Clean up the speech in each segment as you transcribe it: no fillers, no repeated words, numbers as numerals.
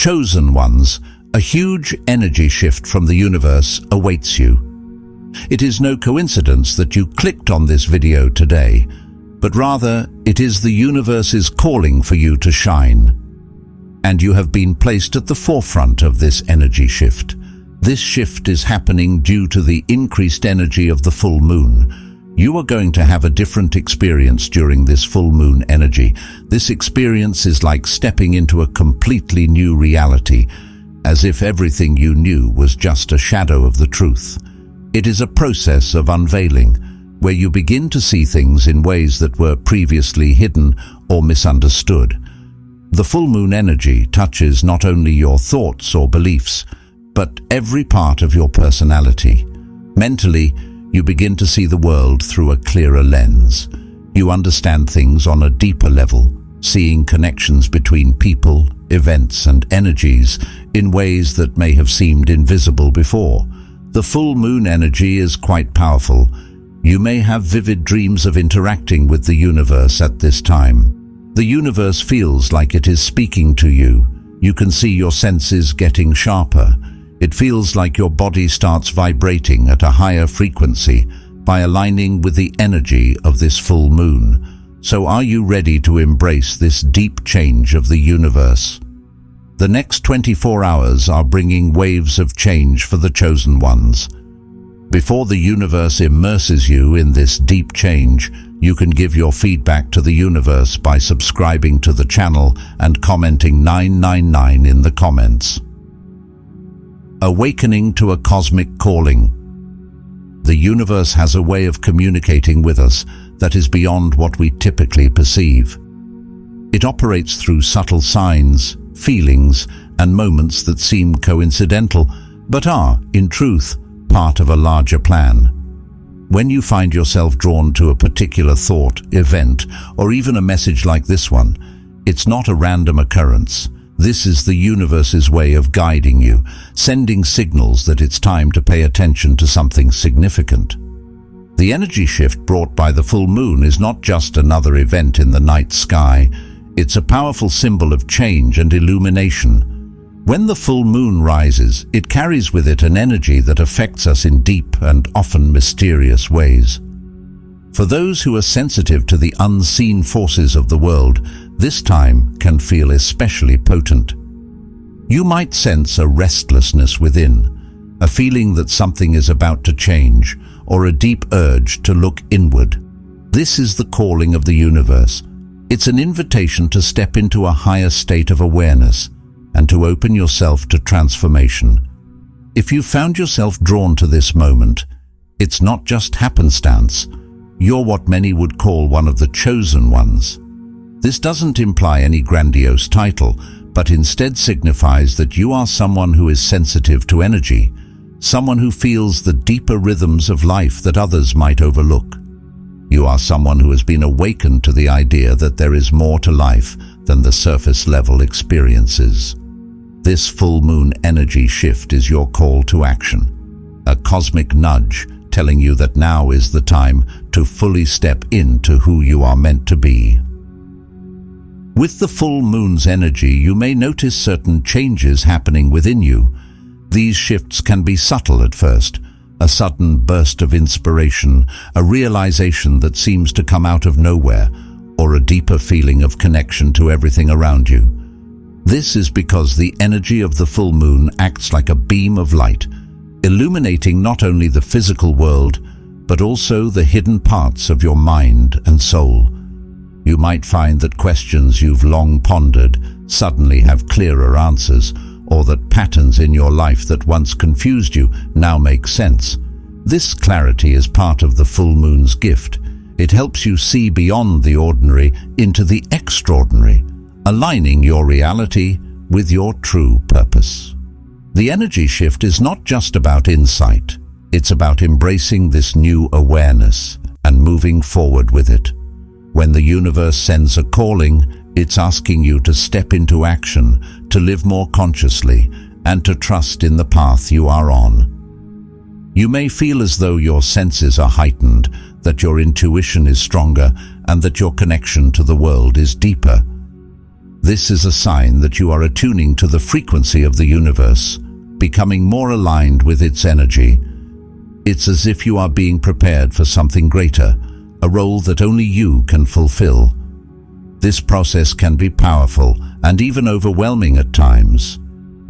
Chosen ones, a huge energy shift from the universe awaits you. It is no coincidence that you clicked on this video today, but rather it is the universe's calling for you to shine. And you have been placed at the forefront of this energy shift. This shift is happening due to the increased energy of the full moon. You are going to have a different experience during this full moon energy. This experience is like stepping into a completely new reality, as if everything you knew was just a shadow of the truth. It is a process of unveiling, where you begin to see things in ways that were previously hidden or misunderstood. The full moon energy touches not only your thoughts or beliefs, but every part of your personality. Mentally, you begin to see the world through a clearer lens. You understand things on a deeper level, seeing connections between people, events, and energies in ways that may have seemed invisible before. The full moon energy is quite powerful. You may have vivid dreams of interacting with the universe at this time. The universe feels like it is speaking to you. You can see your senses getting sharper. It feels like your body starts vibrating at a higher frequency by aligning with the energy of this full moon. So are you ready to embrace this deep change of the universe? The next 24 hours are bringing waves of change for the chosen ones. Before the universe immerses you in this deep change, you can give your feedback to the universe by subscribing to the channel and commenting 999 in the comments. Awakening to a cosmic calling. The universe has a way of communicating with us that is beyond what we typically perceive. It operates through subtle signs, feelings, and moments that seem coincidental, but are, in truth, part of a larger plan. When you find yourself drawn to a particular thought, event, or even a message like this one, it's not a random occurrence. This is the universe's way of guiding you, sending signals that it's time to pay attention to something significant. The energy shift brought by the full moon is not just another event in the night sky. It's a powerful symbol of change and illumination. When the full moon rises, it carries with it an energy that affects us in deep and often mysterious ways. For those who are sensitive to the unseen forces of the world, this time can feel especially potent. You might sense a restlessness within, a feeling that something is about to change, or a deep urge to look inward. This is the calling of the universe. It's an invitation to step into a higher state of awareness and to open yourself to transformation. If you found yourself drawn to this moment, it's not just happenstance. You're what many would call one of the chosen ones. This doesn't imply any grandiose title, but instead signifies that you are someone who is sensitive to energy, someone who feels the deeper rhythms of life that others might overlook. You are someone who has been awakened to the idea that there is more to life than the surface-level experiences. This full moon energy shift is your call to action, a cosmic nudge telling you that now is the time to fully step into who you are meant to be. With the full moon's energy, you may notice certain changes happening within you. These shifts can be subtle at first, a sudden burst of inspiration, a realization that seems to come out of nowhere, or a deeper feeling of connection to everything around you. This is because the energy of the full moon acts like a beam of light, illuminating not only the physical world, but also the hidden parts of your mind and soul. You might find that questions you've long pondered suddenly have clearer answers, or that patterns in your life that once confused you now make sense. This clarity is part of the full moon's gift. It helps you see beyond the ordinary into the extraordinary, aligning your reality with your true purpose. The energy shift is not just about insight. It's about embracing this new awareness and moving forward with it. When the universe sends a calling, it's asking you to step into action, to live more consciously, and to trust in the path you are on. You may feel as though your senses are heightened, that your intuition is stronger, and that your connection to the world is deeper. This is a sign that you are attuning to the frequency of the universe, becoming more aligned with its energy. It's as if you are being prepared for something greater, a role that only you can fulfill. This process can be powerful and even overwhelming at times.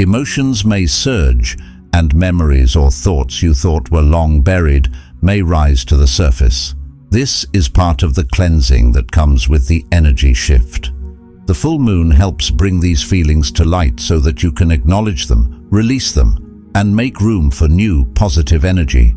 Emotions may surge, and memories or thoughts you thought were long buried may rise to the surface. This is part of the cleansing that comes with the energy shift. The full moon helps bring these feelings to light so that you can acknowledge them, release them, and make room for new, positive energy.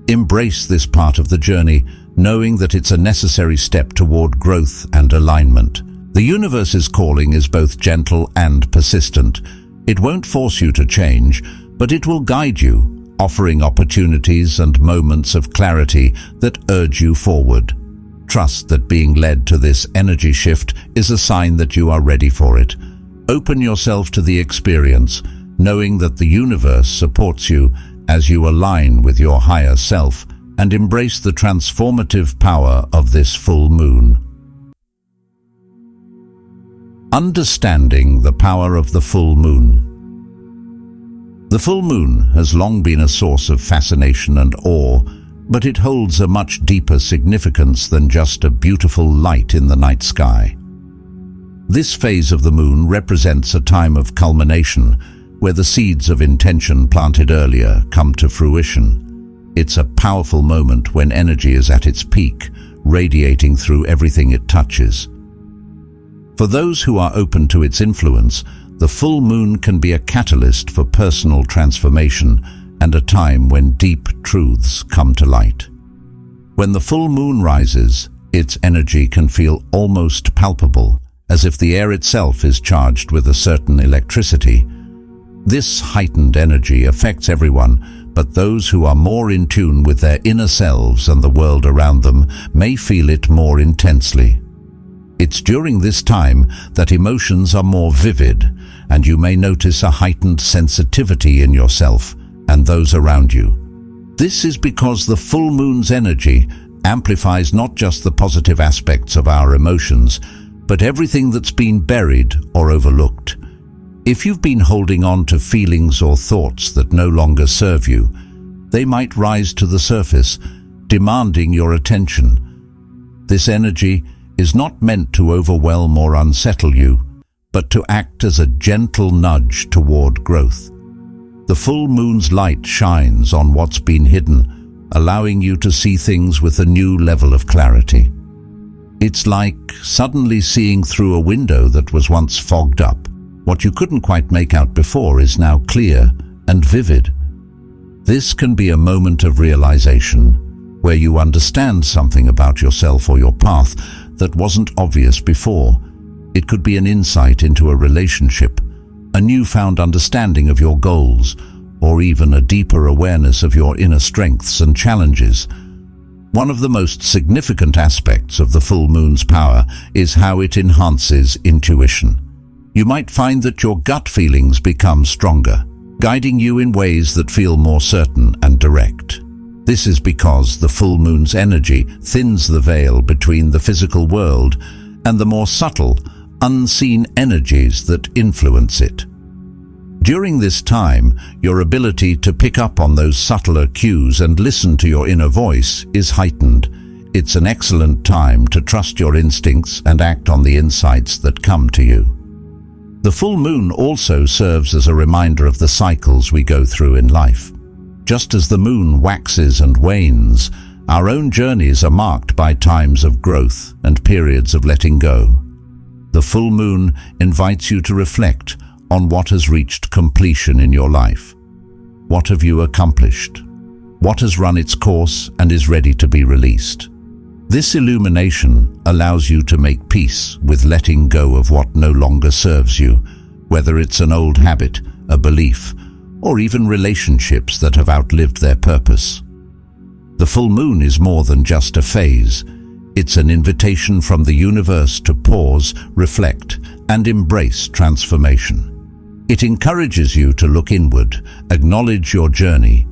Embrace this part of the journey, knowing that it's a necessary step toward growth and alignment. The universe's calling is both gentle and persistent. It won't force you to change, but it will guide you, offering opportunities and moments of clarity that urge you forward. Trust that being led to this energy shift is a sign that you are ready for it. Open yourself to the experience, knowing that the universe supports you as you align with your higher self and embrace the transformative power of this full moon. Understanding the power of the full moon. The full moon has long been a source of fascination and awe, but it holds a much deeper significance than just a beautiful light in the night sky. This phase of the moon represents a time of culmination, where the seeds of intention planted earlier come to fruition. It's a powerful moment when energy is at its peak, radiating through everything it touches. For those who are open to its influence, the full moon can be a catalyst for personal transformation and a time when deep truths come to light. When the full moon rises, its energy can feel almost palpable, as if the air itself is charged with a certain electricity. This heightened energy affects everyone, but those who are more in tune with their inner selves and the world around them may feel it more intensely. It's during this time that emotions are more vivid, and you may notice a heightened sensitivity in yourself and those around you. This is because the full moon's energy amplifies not just the positive aspects of our emotions, but everything that's been buried or overlooked. If you've been holding on to feelings or thoughts that no longer serve you, they might rise to the surface, demanding your attention. This energy is not meant to overwhelm or unsettle you, but to act as a gentle nudge toward growth. The full moon's light shines on what's been hidden, allowing you to see things with a new level of clarity. It's like suddenly seeing through a window that was once fogged up. What you couldn't quite make out before is now clear and vivid. This can be a moment of realization, where you understand something about yourself or your path that wasn't obvious before. It could be an insight into a relationship, a newfound understanding of your goals, or even a deeper awareness of your inner strengths and challenges. One of the most significant aspects of the full moon's power is how it enhances intuition. You might find that your gut feelings become stronger, guiding you in ways that feel more certain and direct. This is because the full moon's energy thins the veil between the physical world and the more subtle, unseen energies that influence it. During this time, your ability to pick up on those subtler cues and listen to your inner voice is heightened. It's an excellent time to trust your instincts and act on the insights that come to you. The full moon also serves as a reminder of the cycles we go through in life. Just as the moon waxes and wanes, our own journeys are marked by times of growth and periods of letting go. The full moon invites you to reflect on what has reached completion in your life. What have you accomplished? What has run its course and is ready to be released? This illumination allows you to make peace with letting go of what no longer serves you, whether it's an old habit, a belief, or even relationships that have outlived their purpose. The full moon is more than just a phase. It's an invitation from the universe to pause, reflect, and embrace transformation. It encourages you to look inward, acknowledge your journey,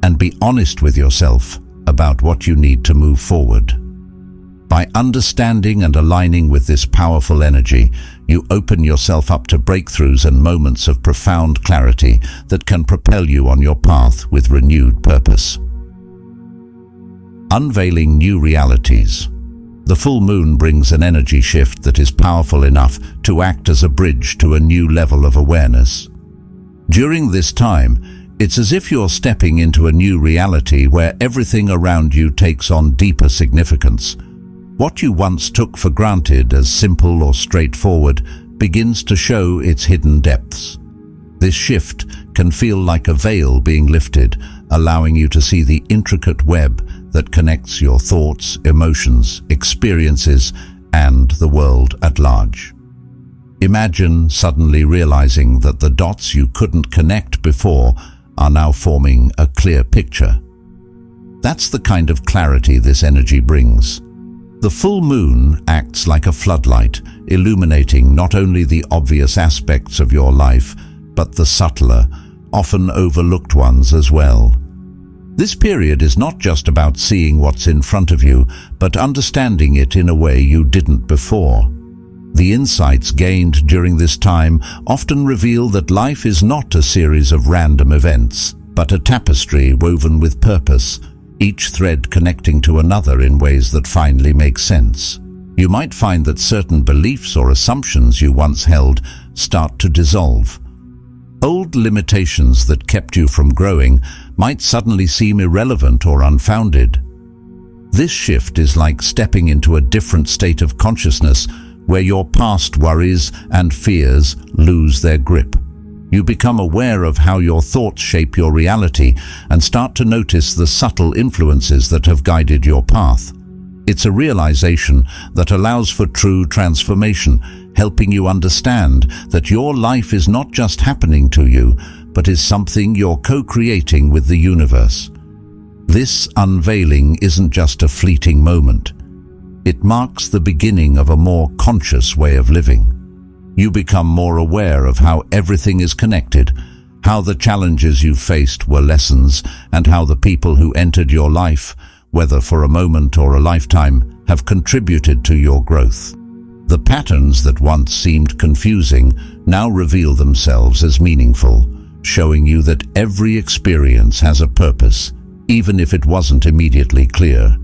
and be honest with yourself about what you need to move forward. By understanding and aligning with this powerful energy, You open yourself up to breakthroughs and moments of profound clarity that can propel you on your path with renewed purpose. Unveiling new realities. The full moon brings an energy shift that is powerful enough to act as a bridge to a new level of awareness. During this time, it's as if you're stepping into a new reality where everything around you takes on deeper significance. What you once took for granted as simple or straightforward begins to show its hidden depths. This shift can feel like a veil being lifted, allowing you to see the intricate web that connects your thoughts, emotions, experiences, and the world at large. Imagine suddenly realizing that the dots you couldn't connect before are now forming a clear picture. That's the kind of clarity this energy brings. The full moon acts like a floodlight, illuminating not only the obvious aspects of your life, but the subtler, often overlooked ones as well. This period is not just about seeing what's in front of you, but understanding it in a way you didn't before. The insights gained during this time often reveal that life is not a series of random events, but a tapestry woven with purpose, each thread connecting to another in ways that finally make sense. You might find that certain beliefs or assumptions you once held start to dissolve. Old limitations that kept you from growing might suddenly seem irrelevant or unfounded. This shift is like stepping into a different state of consciousness where your past worries and fears lose their grip. You become aware of how your thoughts shape your reality and start to notice the subtle influences that have guided your path. It's a realization that allows for true transformation, helping you understand that your life is not just happening to you, but is something you're co-creating with the universe. This unveiling isn't just a fleeting moment. It marks the beginning of a more conscious way of living. You become more aware of how everything is connected, how the challenges you faced were lessons, and how the people who entered your life, whether for a moment or a lifetime, have contributed to your growth. The patterns that once seemed confusing now reveal themselves as meaningful, showing you that every experience has a purpose, even if it wasn't immediately clear.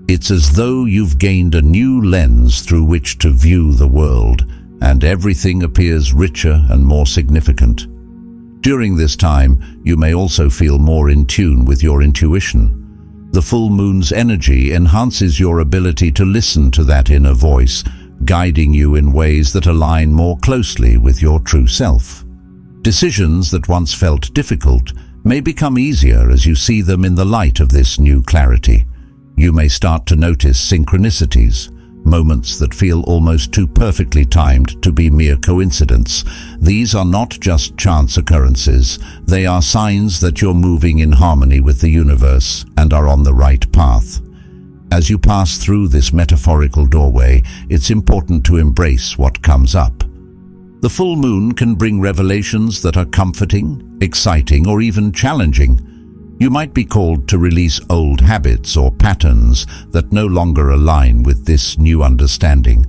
It's as though you've gained a new lens through which to view the world, and everything appears richer and more significant. During this time, you may also feel more in tune with your intuition. The full moon's energy enhances your ability to listen to that inner voice, guiding you in ways that align more closely with your true self. Decisions that once felt difficult may become easier as you see them in the light of this new clarity. You may start to notice synchronicities, moments that feel almost too perfectly timed to be mere coincidence. These are not just chance occurrences, they are signs that you're moving in harmony with the universe and are on the right path. As you pass through this metaphorical doorway, it's important to embrace what comes up. The full moon can bring revelations that are comforting, exciting, or even challenging. You might be called to release old habits or patterns that no longer align with this new understanding.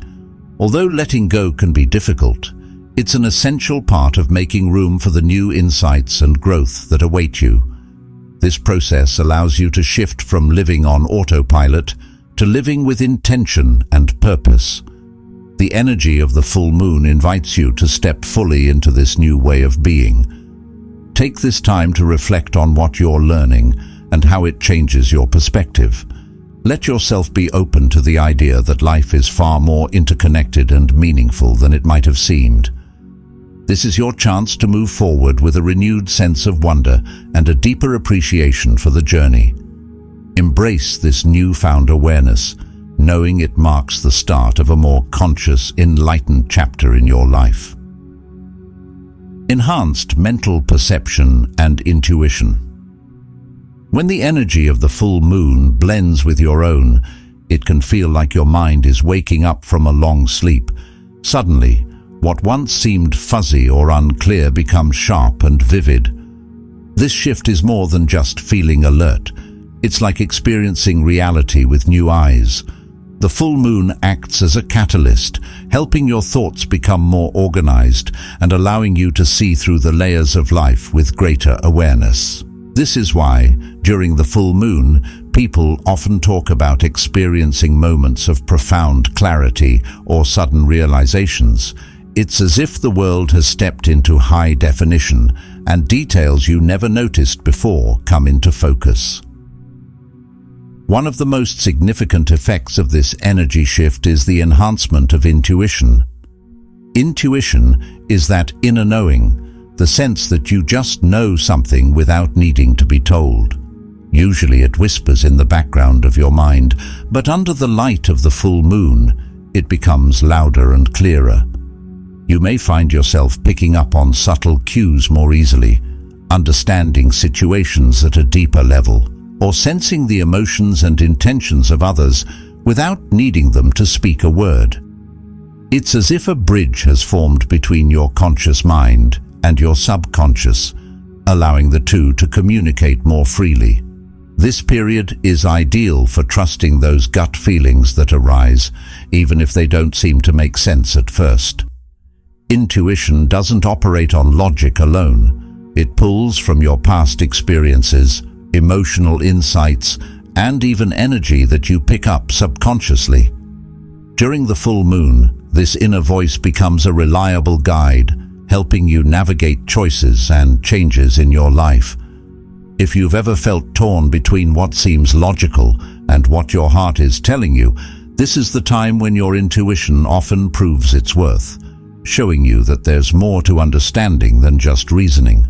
Although letting go can be difficult, it's an essential part of making room for the new insights and growth that await you. This process allows you to shift from living on autopilot to living with intention and purpose. The energy of the full moon invites you to step fully into this new way of being. Take this time to reflect on what you're learning and how it changes your perspective. Let yourself be open to the idea that life is far more interconnected and meaningful than it might have seemed. This is your chance to move forward with a renewed sense of wonder and a deeper appreciation for the journey. Embrace this newfound awareness, knowing it marks the start of a more conscious, enlightened chapter in your life. Enhanced mental perception and intuition. When the energy of the full moon blends with your own, it can feel like your mind is waking up from a long sleep. Suddenly, what once seemed fuzzy or unclear becomes sharp and vivid. This shift is more than just feeling alert. It's like experiencing reality with new eyes. The full moon acts as a catalyst, helping your thoughts become more organized and allowing you to see through the layers of life with greater awareness. This is why, during the full moon, people often talk about experiencing moments of profound clarity or sudden realizations. It's as if the world has stepped into high definition and details you never noticed before come into focus. One of the most significant effects of this energy shift is the enhancement of intuition. Intuition is that inner knowing, the sense that you just know something without needing to be told. Usually it whispers in the background of your mind, but under the light of the full moon, it becomes louder and clearer. You may find yourself picking up on subtle cues more easily, understanding situations at a deeper level, or sensing the emotions and intentions of others without needing them to speak a word. It's as if a bridge has formed between your conscious mind and your subconscious, allowing the two to communicate more freely. This period is ideal for trusting those gut feelings that arise, even if they don't seem to make sense at first. Intuition doesn't operate on logic alone. It pulls from your past experiences, emotional insights, and even energy that you pick up subconsciously. During the full moon, this inner voice becomes a reliable guide, helping you navigate choices and changes in your life. If you've ever felt torn between what seems logical and what your heart is telling you, this is the time when your intuition often proves its worth, showing you that there's more to understanding than just reasoning.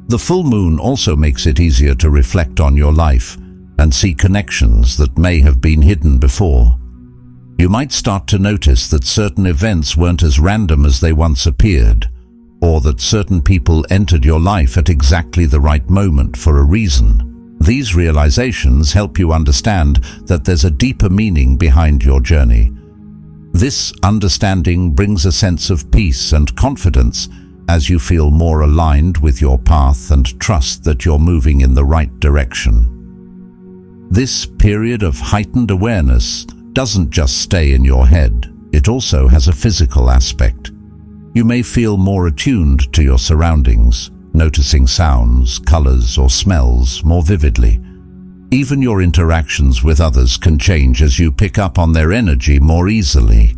The full moon also makes it easier to reflect on your life and see connections that may have been hidden before. You might start to notice that certain events weren't as random as they once appeared, or that certain people entered your life at exactly the right moment for a reason. These realizations help you understand that there's a deeper meaning behind your journey. This understanding brings a sense of peace and confidence as you feel more aligned with your path and trust that you're moving in the right direction. This period of heightened awareness doesn't just stay in your head, it also has a physical aspect. You may feel more attuned to your surroundings, noticing sounds, colors, or smells more vividly. Even your interactions with others can change as you pick up on their energy more easily.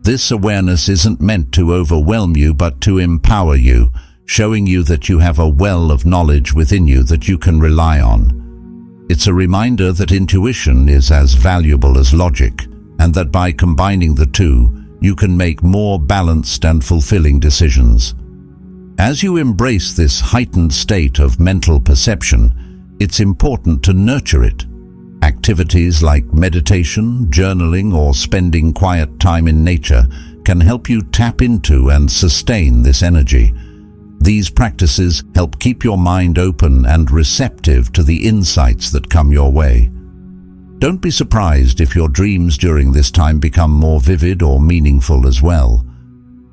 This awareness isn't meant to overwhelm you, but to empower you, showing you that you have a well of knowledge within you that you can rely on. It's a reminder that intuition is as valuable as logic, and that by combining the two, you can make more balanced and fulfilling decisions. As you embrace this heightened state of mental perception, it's important to nurture it. Activities like meditation, journaling, or spending quiet time in nature can help you tap into and sustain this energy. These practices help keep your mind open and receptive to the insights that come your way. Don't be surprised if your dreams during this time become more vivid or meaningful as well.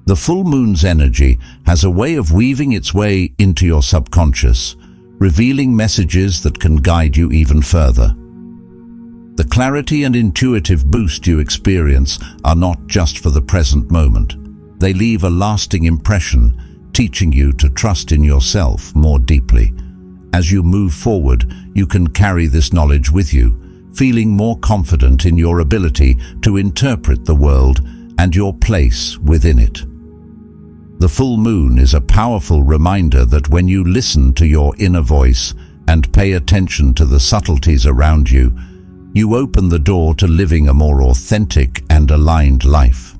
The full moon's energy has a way of weaving its way into your subconscious, revealing messages that can guide you even further. The clarity and intuitive boost you experience are not just for the present moment. They leave a lasting impression, teaching you to trust in yourself more deeply. As you move forward, you can carry this knowledge with you, feeling more confident in your ability to interpret the world and your place within it. The full moon is a powerful reminder that when you listen to your inner voice and pay attention to the subtleties around you, you open the door to living a more authentic and aligned life.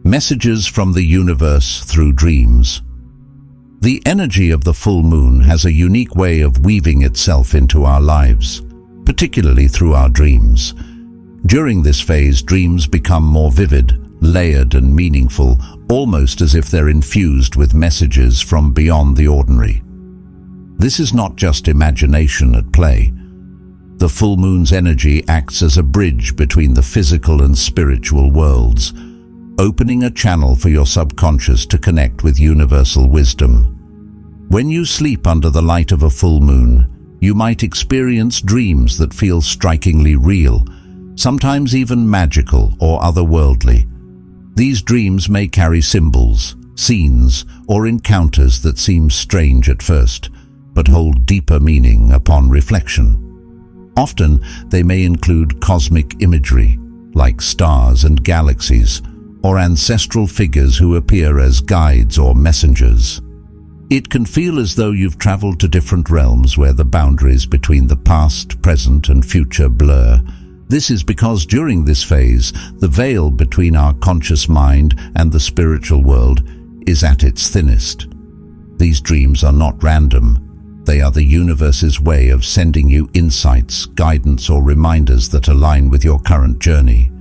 Messages from the universe through dreams. The energy of the full moon has a unique way of weaving itself into our lives, particularly through our dreams. During this phase, dreams become more vivid, layered, and meaningful, almost as if they're infused with messages from beyond the ordinary. This is not just imagination at play. The full moon's energy acts as a bridge between the physical and spiritual worlds, opening a channel for your subconscious to connect with universal wisdom. When you sleep under the light of a full moon, you might experience dreams that feel strikingly real, sometimes even magical or otherworldly. These dreams may carry symbols, scenes, or encounters that seem strange at first, but hold deeper meaning upon reflection. Often, they may include cosmic imagery, like stars and galaxies, or ancestral figures who appear as guides or messengers. It can feel as though you've traveled to different realms where the boundaries between the past, present, and future blur. This is because during this phase, the veil between our conscious mind and the spiritual world is at its thinnest. These dreams are not random. They are the universe's way of sending you insights, guidance, or reminders that align with your current journey.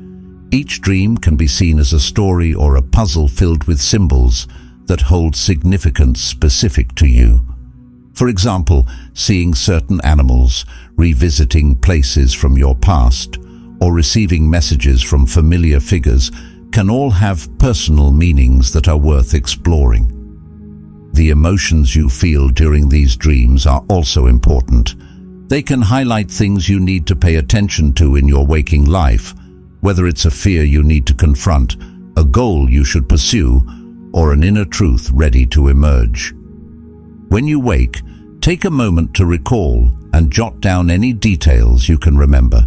Each dream can be seen as a story or a puzzle filled with symbols that hold significance specific to you. For example, seeing certain animals, revisiting places from your past, or receiving messages from familiar figures can all have personal meanings that are worth exploring. The emotions you feel during these dreams are also important. They can highlight things you need to pay attention to in your waking life, whether it's a fear you need to confront, a goal you should pursue, or an inner truth ready to emerge. When you wake, take a moment to recall and jot down any details you can remember.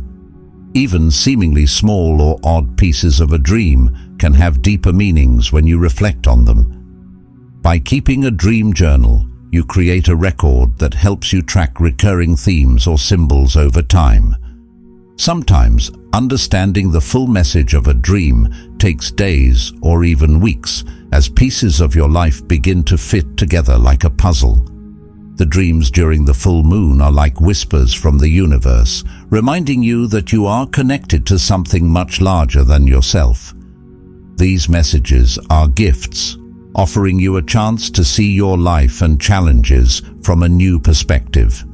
Even seemingly small or odd pieces of a dream can have deeper meanings when you reflect on them. By keeping a dream journal, you create a record that helps you track recurring themes or symbols over time. Sometimes, understanding the full message of a dream takes days or even weeks as pieces of your life begin to fit together like a puzzle. The dreams during the full moon are like whispers from the universe, reminding you that you are connected to something much larger than yourself. These messages are gifts, offering you a chance to see your life and challenges from a new perspective.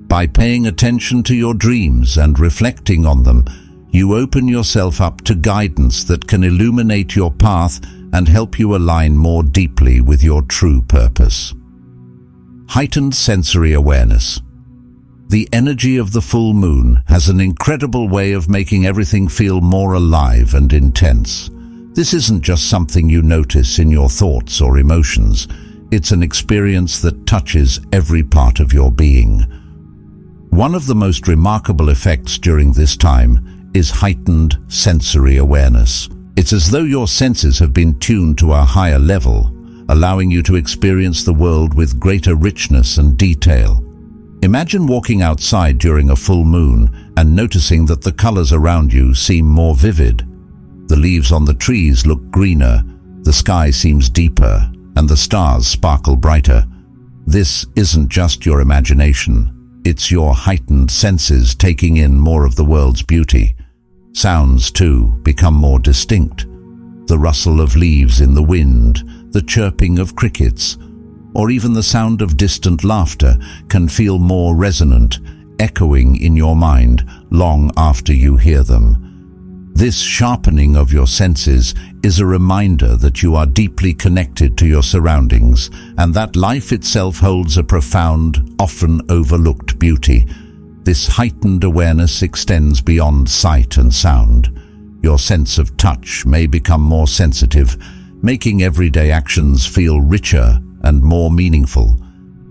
By paying attention to your dreams and reflecting on them, you open yourself up to guidance that can illuminate your path and help you align more deeply with your true purpose. Heightened sensory awareness. The energy of the full moon has an incredible way of making everything feel more alive and intense. This isn't just something you notice in your thoughts or emotions. It's an experience that touches every part of your being. One of the most remarkable effects during this time is heightened sensory awareness. It's as though your senses have been tuned to a higher level, allowing you to experience the world with greater richness and detail. Imagine walking outside during a full moon and noticing that the colors around you seem more vivid. The leaves on the trees look greener, the sky seems deeper, and the stars sparkle brighter. This isn't just your imagination. It's your heightened senses taking in more of the world's beauty. Sounds, too, become more distinct. The rustle of leaves in the wind, the chirping of crickets, or even the sound of distant laughter can feel more resonant, echoing in your mind long after you hear them. This sharpening of your senses is a reminder that you are deeply connected to your surroundings and that life itself holds a profound, often overlooked beauty. This heightened awareness extends beyond sight and sound. Your sense of touch may become more sensitive, making everyday actions feel richer and more meaningful.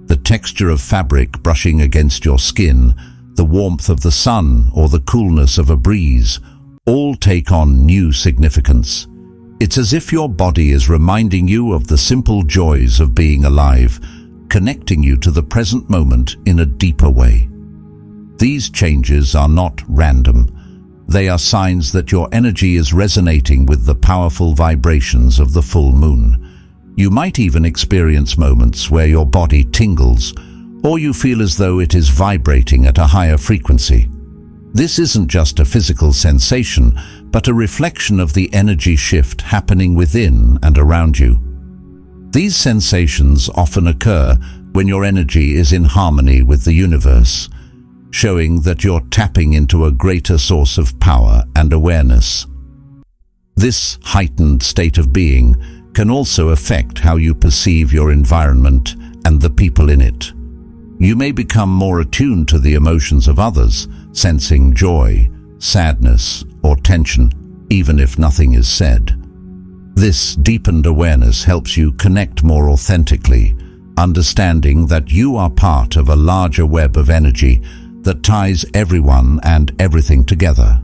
The texture of fabric brushing against your skin, the warmth of the sun, or the coolness of a breeze all take on new significance. It's as if your body is reminding you of the simple joys of being alive, connecting you to the present moment in a deeper way. These changes are not random. They are signs that your energy is resonating with the powerful vibrations of the full moon. You might even experience moments where your body tingles, or you feel as though it is vibrating at a higher frequency. This isn't just a physical sensation, but a reflection of the energy shift happening within and around you. These sensations often occur when your energy is in harmony with the universe, showing that you're tapping into a greater source of power and awareness. This heightened state of being can also affect how you perceive your environment and the people in it. You may become more attuned to the emotions of others, sensing joy, sadness, or tension, even if nothing is said. This deepened awareness helps you connect more authentically, understanding that you are part of a larger web of energy that ties everyone and everything together.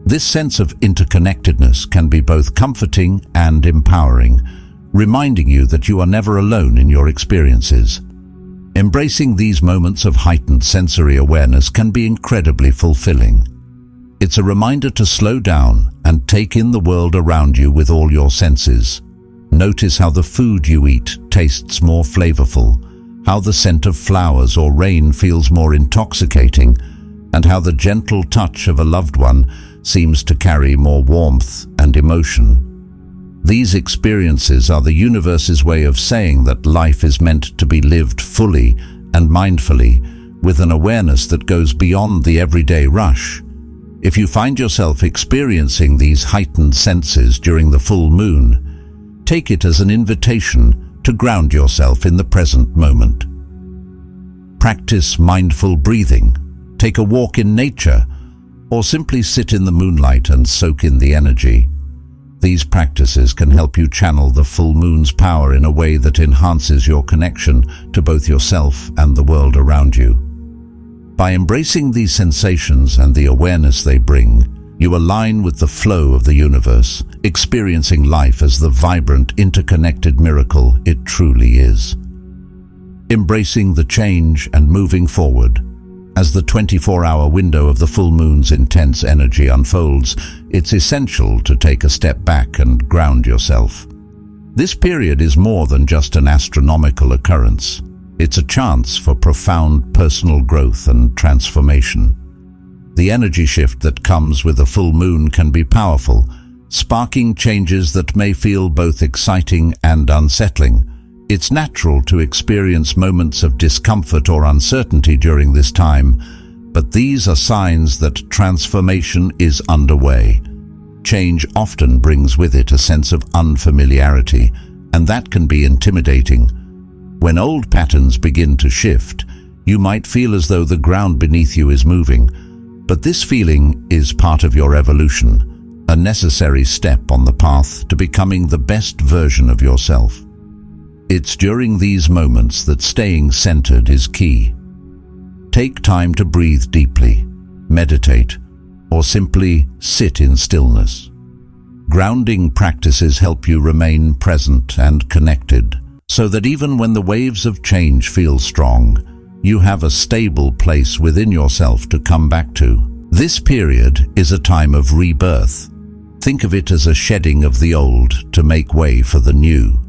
This sense of interconnectedness can be both comforting and empowering, reminding you that you are never alone in your experiences. Embracing these moments of heightened sensory awareness can be incredibly fulfilling. It's a reminder to slow down and take in the world around you with all your senses. Notice how the food you eat tastes more flavorful, how the scent of flowers or rain feels more intoxicating, and how the gentle touch of a loved one seems to carry more warmth and emotion. These experiences are the universe's way of saying that life is meant to be lived fully and mindfully, with an awareness that goes beyond the everyday rush. If you find yourself experiencing these heightened senses during the full moon, take it as an invitation to ground yourself in the present moment. Practice mindful breathing, take a walk in nature, or simply sit in the moonlight and soak in the energy. These practices can help you channel the full moon's power in a way that enhances your connection to both yourself and the world around you. By embracing these sensations and the awareness they bring, you align with the flow of the universe, experiencing life as the vibrant, interconnected miracle it truly is. Embracing the change and moving forward. As the 24-hour window of the full moon's intense energy unfolds, it's essential to take a step back and ground yourself. This period is more than just an astronomical occurrence. It's a chance for profound personal growth and transformation. The energy shift that comes with a full moon can be powerful, sparking changes that may feel both exciting and unsettling. It's natural to experience moments of discomfort or uncertainty during this time, but these are signs that transformation is underway. Change often brings with it a sense of unfamiliarity, and that can be intimidating. When old patterns begin to shift, you might feel as though the ground beneath you is moving, but this feeling is part of your evolution, a necessary step on the path to becoming the best version of yourself. It's during these moments that staying centered is key. Take time to breathe deeply, meditate, or simply sit in stillness. Grounding practices help you remain present and connected, so that even when the waves of change feel strong, you have a stable place within yourself to come back to. This period is a time of rebirth. Think of it as a shedding of the old to make way for the new.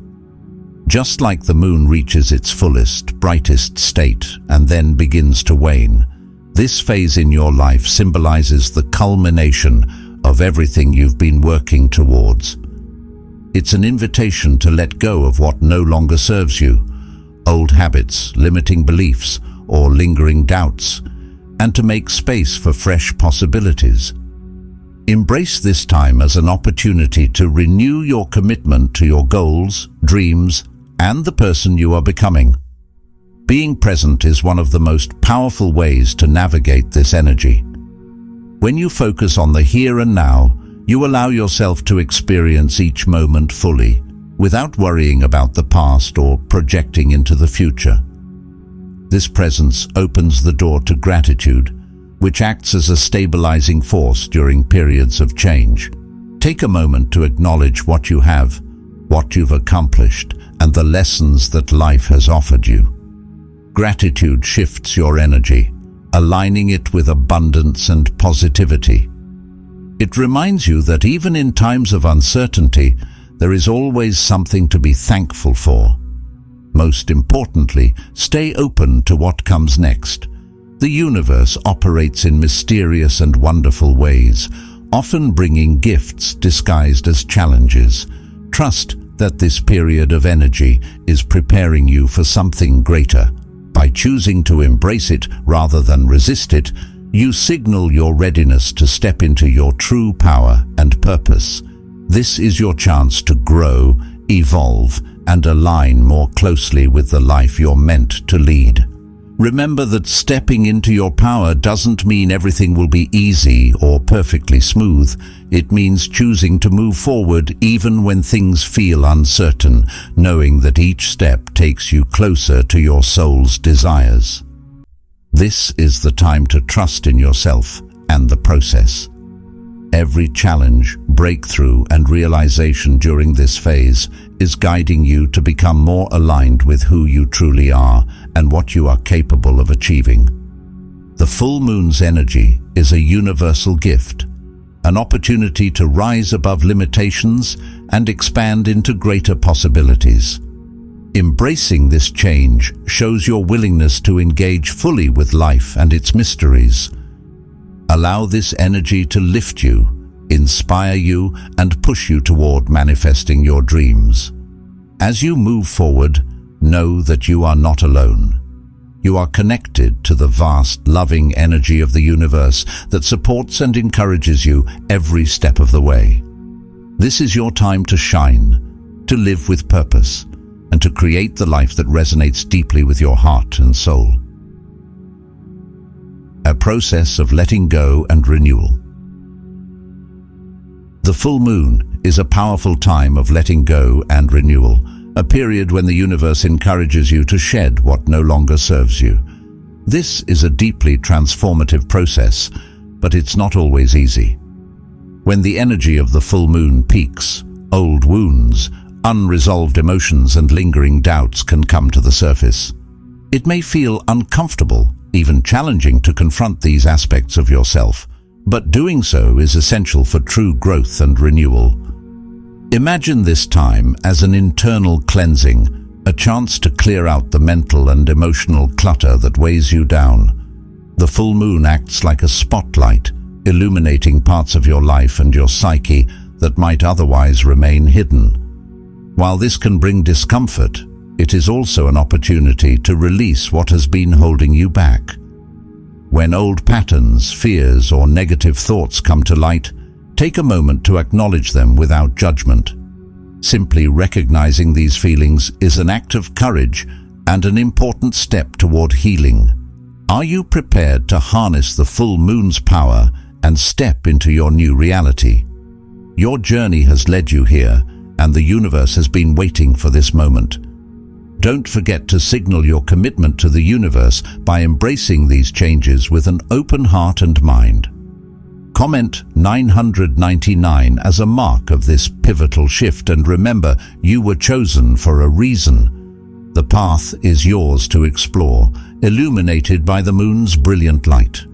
Just like the moon reaches its fullest, brightest state and then begins to wane, this phase in your life symbolizes the culmination of everything you've been working towards. It's an invitation to let go of what no longer serves you, old habits, limiting beliefs, or lingering doubts, and to make space for fresh possibilities. Embrace this time as an opportunity to renew your commitment to your goals, dreams, and the person you are becoming. Being present is one of the most powerful ways to navigate this energy. When you focus on the here and now, you allow yourself to experience each moment fully, without worrying about the past or projecting into the future. This presence opens the door to gratitude, which acts as a stabilizing force during periods of change. Take a moment to acknowledge what you have, what you've accomplished, and the lessons that life has offered you. Gratitude shifts your energy, aligning it with abundance and positivity. It reminds you that even in times of uncertainty, there is always something to be thankful for. Most importantly, stay open to what comes next. The universe operates in mysterious and wonderful ways, often bringing gifts disguised as challenges. Trust that this period of energy is preparing you for something greater. By choosing to embrace it rather than resist it, you signal your readiness to step into your true power and purpose. This is your chance to grow, evolve, and align more closely with the life you're meant to lead. Remember that stepping into your power doesn't mean everything will be easy or perfectly smooth. It means choosing to move forward even when things feel uncertain, knowing that each step takes you closer to your soul's desires. This is the time to trust in yourself and the process. Every challenge, breakthrough, and realization during this phase is guiding you to become more aligned with who you truly are and what you are capable of achieving. The full moon's energy is a universal gift, an opportunity to rise above limitations and expand into greater possibilities. Embracing this change shows your willingness to engage fully with life and its mysteries. Allow this energy to lift you, inspire you, and push you toward manifesting your dreams. As you move forward, know that you are not alone. You are connected to the vast, loving energy of the universe that supports and encourages you every step of the way. This is your time to shine, to live with purpose, and to create the life that resonates deeply with your heart and soul. A process of letting go and renewal. The full moon is a powerful time of letting go and renewal, a period when the universe encourages you to shed what no longer serves you. This is a deeply transformative process, but it's not always easy. When the energy of the full moon peaks, old wounds, unresolved emotions, and lingering doubts can come to the surface. It may feel uncomfortable, even challenging to confront these aspects of yourself, but doing so is essential for true growth and renewal. Imagine this time as an internal cleansing, a chance to clear out the mental and emotional clutter that weighs you down. The full moon acts like a spotlight, illuminating parts of your life and your psyche that might otherwise remain hidden. While this can bring discomfort, it is also an opportunity to release what has been holding you back. When old patterns, fears, or negative thoughts come to light, take a moment to acknowledge them without judgment. Simply recognizing these feelings is an act of courage and an important step toward healing. Are you prepared to harness the full moon's power and step into your new reality? Your journey has led you here, and the universe has been waiting for this moment. Don't forget to signal your commitment to the universe by embracing these changes with an open heart and mind. Comment 999 as a mark of this pivotal shift, and remember, you were chosen for a reason. The path is yours to explore, illuminated by the moon's brilliant light.